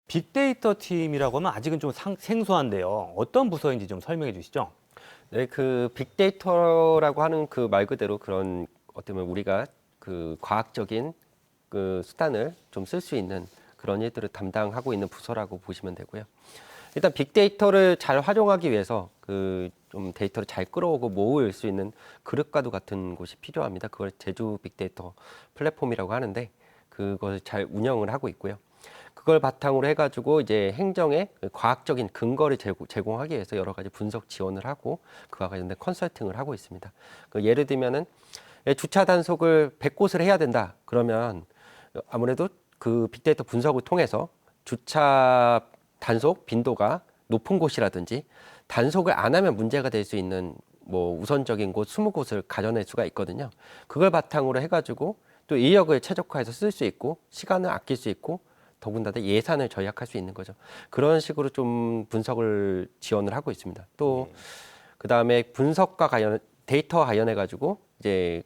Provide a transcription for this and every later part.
빅데이터 팀이라고 하면 아직은 좀 생소한데요. 어떤 부서인지 좀 설명해 주시죠. 네, 그 빅데이터라고 하는 그 말 그대로 그런 어떻게 보면 우리가 그 과학적인 그 수단을 좀 쓸 수 있는 그런 일들을 담당하고 있는 부서라고 보시면 되고요. 일단 빅데이터를 잘 활용하기 위해서 그 좀 데이터를 잘 끌어오고 모을 수 있는 그릇과도 같은 곳이 필요합니다. 그걸 제주 빅데이터 플랫폼이라고 하는데 그걸 잘 운영을 하고 있고요. 그걸 바탕으로 해가지고 이제 행정에 과학적인 근거를 제공하기 위해서 여러 가지 분석 지원을 하고 그와 관련된 컨설팅을 하고 있습니다. 그 예를 들면은 주차 단속을 100곳을 해야 된다. 그러면 아무래도 그 빅데이터 분석을 통해서 주차 단속 빈도가 높은 곳이라든지 단속을 안 하면 문제가 될 수 있는 뭐 우선적인 곳 20곳을 가려낼 수가 있거든요. 그걸 바탕으로 해가지고 또 인력을 최적화해서 쓸 수 있고 시간을 아낄 수 있고 더군다나 예산을 절약할 수 있는 거죠. 그런 식으로 좀 분석을 지원을 하고 있습니다. 또 그다음에 분석과 관련 데이터와 관련해 가지고 이제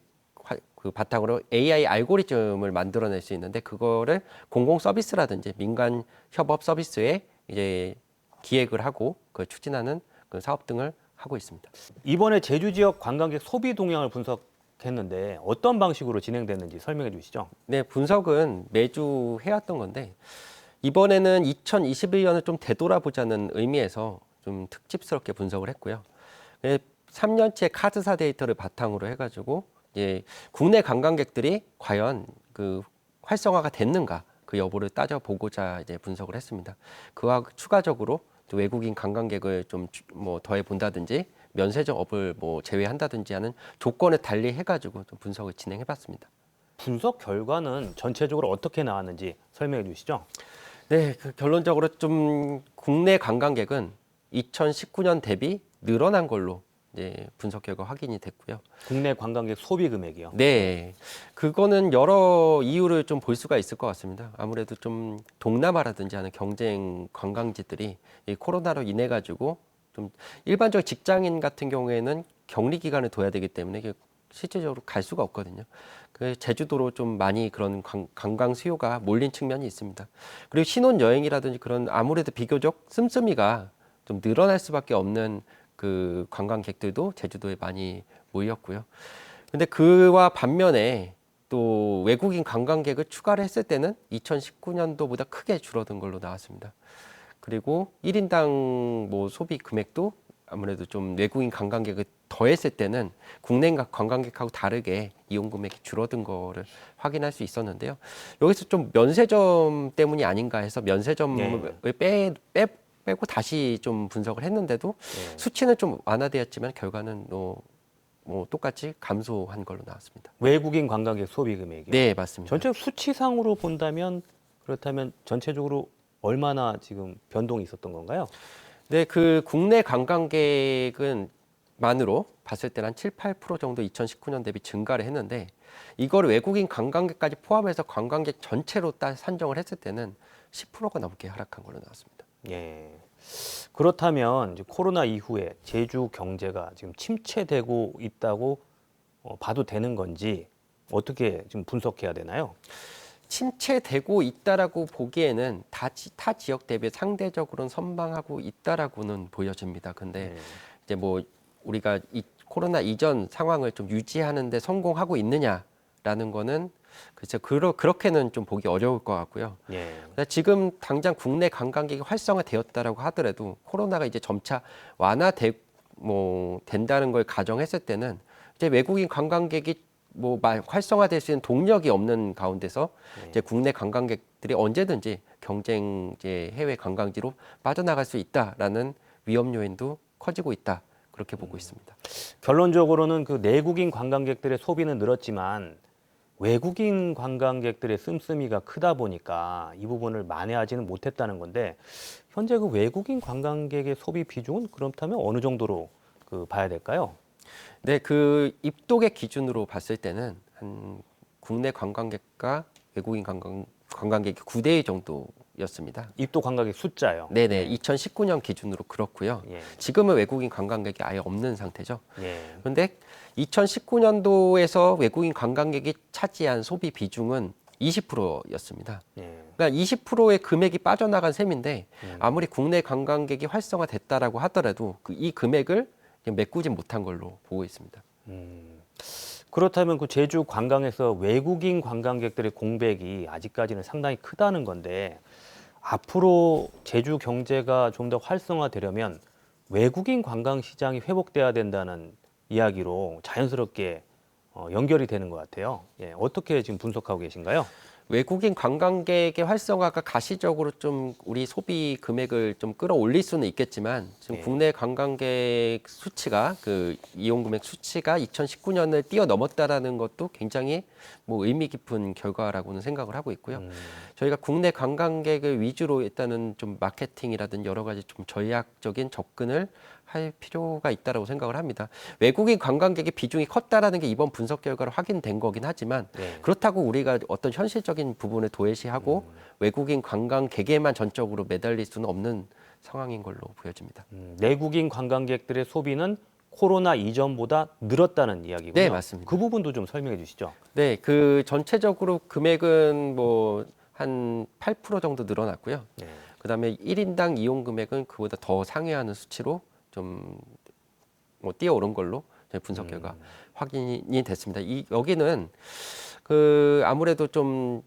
그 바탕으로 AI 알고리즘을 만들어낼 수 있는데 그거를 공공 서비스라든지 민간 협업 서비스에 이제 기획을 하고 그걸 추진하는 그 사업 등을 하고 있습니다. 이번에 제주 지역 관광객 소비 동향을 분석했는데 어떤 방식으로 진행됐는지 설명해 주시죠. 네, 분석은 매주 해왔던 건데 이번에는 2021년을 좀 되돌아보자는 의미에서 좀 특집스럽게 분석을 했고요. 3년치 카드사 데이터를 바탕으로 해가지고 이제 국내 관광객들이 과연 그 활성화가 됐는가 그 여부를 따져보고자 이제 분석을 했습니다. 그와 추가적으로 또 외국인 관광객을 좀 뭐 더해 본다든지 면세점 업을 뭐 제외한다든지 하는 조건을 달리 해가지고 좀 분석을 진행해봤습니다. 분석 결과는 전체적으로 어떻게 나왔는지 설명해 주시죠. 네, 그 결론적으로 좀 국내 관광객은 2019년 대비 늘어난 걸로 이제 분석 결과 확인이 됐고요. 국내 관광객 소비 금액이요. 네, 그거는 여러 이유를 좀 볼 수가 있을 것 같습니다. 아무래도 좀 동남아라든지 하는 경쟁 관광지들이 이 코로나로 인해 가지고 좀 일반적 직장인 같은 경우에는 격리 기간을 둬야 되기 때문에 이게 실질적으로 갈 수가 없거든요. 그 제주도로 좀 많이 그런 관광 수요가 몰린 측면이 있습니다. 그리고 신혼 여행이라든지 그런 아무래도 비교적 씀씀이가 좀 늘어날 수밖에 없는 그 관광객들도 제주도에 많이 모였고요. 근데 그와 반면에 또 외국인 관광객을 추가를 했을 때는 2019년도보다 크게 줄어든 걸로 나왔습니다. 그리고 1인당 뭐 소비 금액도 아무래도 좀 외국인 관광객을 더했을 때는 국내 관광객하고 다르게 이용 금액이 줄어든 거를 확인할 수 있었는데요. 여기서 좀 면세점 때문이 아닌가 해서 면세점을 빼고 다시 좀 분석을 했는데도 수치는 좀 완화되었지만 결과는 뭐 똑같이 감소한 걸로 나왔습니다. 외국인 관광객 소비 금액이요. 네, 맞습니다. 전체 수치상으로 본다면 그렇다면 전체적으로 얼마나 지금 변동이 있었던 건가요? 네, 그 국내 관광객은 만으로 봤을 때는 한 7, 8% 정도 2019년 대비 증가를 했는데 이걸 외국인 관광객까지 포함해서 관광객 전체로 산정을 했을 때는 10%가 넘게 하락한 걸로 나왔습니다. 예. 그렇다면 이제 코로나 이후에 제주 경제가 지금 침체되고 있다고 봐도 되는 건지 어떻게 지금 분석해야 되나요? 침체되고 있다라고 보기에는 타 지역 대비 상대적으로는 선방하고 있다라고는 보여집니다. 근데 이제 뭐 우리가 이 코로나 이전 상황을 좀 유지하는 데 성공하고 있느냐라는 거는 글쎄 그렇게는 좀 보기 어려울 것 같고요. 예. 지금 당장 국내 관광객이 활성화되었다라고 하더라도 코로나가 이제 점차 된다는 걸 가정했을 때는 이제 외국인 관광객이 뭐 활성화될 수 있는 동력이 없는 가운데서 이제 국내 관광객들이 언제든지 경쟁 이제 해외 관광지로 빠져나갈 수 있다라는 위험 요인도 커지고 있다 그렇게 보고 있습니다. 결론적으로는 그 내국인 관광객들의 소비는 늘었지만 외국인 관광객들의 씀씀이가 크다 보니까 이 부분을 만회하지는 못했다는 건데 현재 그 외국인 관광객의 소비 비중은 그렇다면 어느 정도로 그 봐야 될까요? 네, 그 입국의 기준으로 봤을 때는 한 국내 관광객과 외국인 관광객이 9대1 정도였습니다. 입도 관광객 숫자요. 네네, 2019년 기준으로 그렇고요. 예. 지금은 외국인 관광객이 아예 없는 상태죠. 예. 그런데 2019년도에서 외국인 관광객이 차지한 소비 비중은 20%였습니다. 예. 그러니까 그러니까 20%의 금액이 빠져나간 셈인데 아무리 국내 관광객이 활성화됐다라고 하더라도 이 금액을 메꾸지 못한 걸로 보고 있습니다. 그렇다면 그 제주 관광에서 외국인 관광객들의 공백이 아직까지는 상당히 크다는 건데 앞으로 제주 경제가 좀 더 활성화되려면 외국인 관광 시장이 회복돼야 된다는 이야기로 자연스럽게 연결이 되는 것 같아요. 예, 어떻게 지금 분석하고 계신가요? 외국인 관광객의 활성화가 가시적으로 좀 우리 소비 금액을 좀 끌어올릴 수는 있겠지만 지금 예. 국내 관광객 수치가 그 이용 금액 수치가 2019년을 뛰어넘었다라는 것도 굉장히 뭐 의미 깊은 결과라고는 생각을 하고 있고요. 저희가 국내 관광객을 위주로 일단은 좀 마케팅이라든지 여러 가지 좀 전략적인 접근을 할 필요가 있다라고 생각을 합니다. 외국인 관광객의 비중이 컸다라는 게 이번 분석 결과로 확인된 거긴 하지만 네. 그렇다고 우리가 어떤 현실적인 부분을 도외시하고 외국인 관광객에만 전적으로 매달릴 수는 없는 상황인 걸로 보여집니다. 내국인 관광객들의 소비는 코로나 이전보다 늘었다는 이야기군요. 네, 맞습니다. 그 부분도 좀 설명해 주시죠. 네, 그 전체적으로 금액은 뭐 한 8% 정도 늘어났고요. 네. 그다음에 1인당 이용 금액은 그보다 더 상회하는 수치로 좀 뭐 뛰어오른 걸로 저희 분석 결과 확인이 됐습니다. 여기는 그 아무래도 좀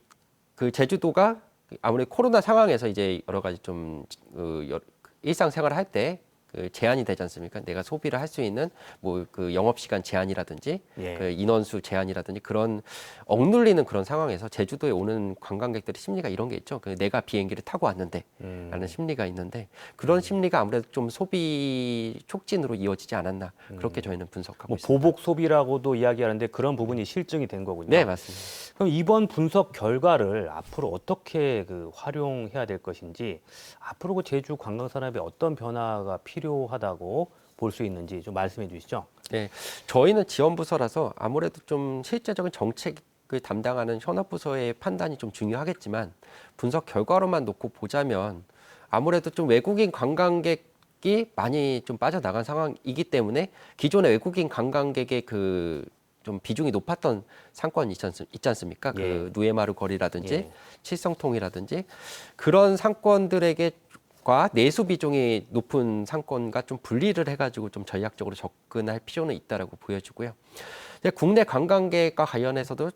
그 제주도가 아무래도 코로나 상황에서 이제 여러 가지 좀 일상생활을 할 때 그 제한이 되지 않습니까? 내가 소비를 할 수 있는 뭐 그 영업 시간 제한이라든지 예. 그 인원수 제한이라든지 그런 억눌리는 그런 상황에서 제주도에 오는 관광객들의 심리가 이런 게 있죠. 그 내가 비행기를 타고 왔는데 라는 심리가 있는데 그런 심리가 아무래도 좀 소비 촉진으로 이어지지 않았나 그렇게 저희는 분석하고 뭐 있습니다. 보복 소비라고도 이야기하는데 그런 부분이 실증이 된 거군요. 네, 맞습니다. 그럼 이번 분석 결과를 앞으로 어떻게 그 활용해야 될 것인지 앞으로 그 제주 관광 산업에 어떤 변화가 필요하다고 볼 수 있는지 좀 말씀해 주시죠. 네, 저희는 지원부서라서 아무래도 좀 실제적인 정책을 담당하는 현업부서의 판단이 좀 중요하겠지만 분석 결과로만 놓고 보자면 아무래도 좀 외국인 관광객이 많이 좀 빠져나간 상황이기 때문에 기존의 외국인 관광객의 그 좀 비중이 높았던 상권이 있지 않습니까? 예. 그 누에마루 거리라든지 예. 칠성통이라든지 그런 상권들에게 과 내수 비중이 높은 상권과 좀 분리를 해가지고 좀 전략적으로 접근할 필요는 있다라고 보여지고요. 이제 국내 관광객과 관련해서도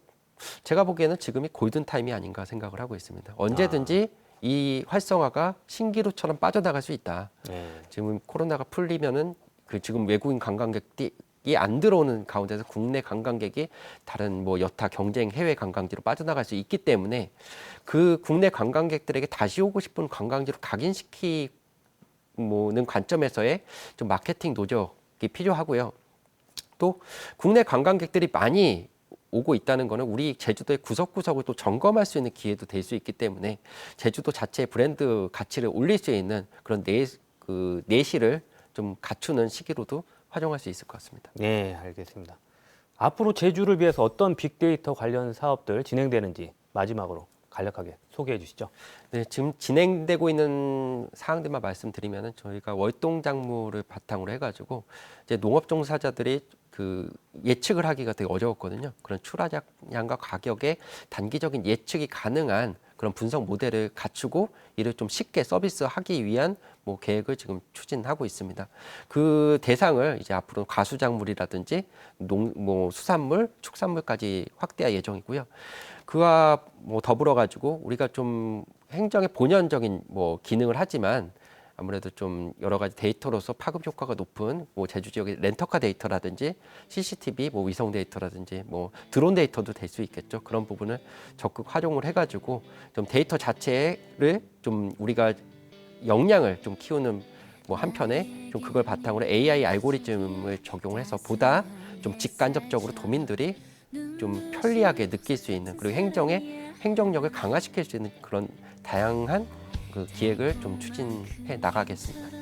제가 보기에는 지금이 골든 타임이 아닌가 생각을 하고 있습니다. 언제든지 이 활성화가 신기루처럼 빠져나갈 수 있다. 네. 지금 코로나가 풀리면은 그 지금 외국인 관광객이 안 들어오는 가운데서 국내 관광객이 다른 뭐 여타 경쟁 해외 관광지로 빠져나갈 수 있기 때문에 그 국내 관광객들에게 다시 오고 싶은 관광지로 각인시키는 관점에서의 좀 마케팅 노력이 필요하고요. 또 국내 관광객들이 많이 오고 있다는 거는 우리 제주도의 구석구석을 또 점검할 수 있는 기회도 될 수 있기 때문에 제주도 자체의 브랜드 가치를 올릴 수 있는 그런 내실을 좀 갖추는 시기로도 활용할 수 있을 것 같습니다. 네, 알겠습니다. 앞으로 제주를 위해서 어떤 빅데이터 관련 사업들 진행되는지 마지막으로 간략하게 소개해 주시죠. 네, 지금 진행되고 있는 사항들만 말씀드리면은 저희가 월동 작물을 바탕으로 해가지고 이제 농업 종사자들이 그 예측을 하기가 되게 어려웠거든요. 그런 출하량과 가격의 단기적인 예측이 가능한 그런 분석 모델을 갖추고 이를 좀 쉽게 서비스하기 위한 뭐 계획을 지금 추진하고 있습니다. 그 대상을 이제 앞으로 가수작물이라든지 수산물, 축산물까지 확대할 예정이고요. 그와 뭐 더불어 가지고 우리가 좀 행정의 본연적인 뭐 기능을 하지만 아무래도 좀 여러 가지 데이터로서 파급 효과가 높은 뭐 제주 지역의 렌터카 데이터라든지 CCTV 뭐 위성 데이터라든지 뭐 드론 데이터도 될 수 있겠죠. 그런 부분을 적극 활용을 해가지고 좀 데이터 자체를 좀 우리가 역량을 좀 키우는 뭐 한편에 좀 그걸 바탕으로 AI 알고리즘을 적용을 해서 보다 좀 직간접적으로 도민들이 좀 편리하게 느낄 수 있는 그리고 행정력을 강화시킬 수 있는 그런 다양한 그 기획을 좀 추진해 나가겠습니다.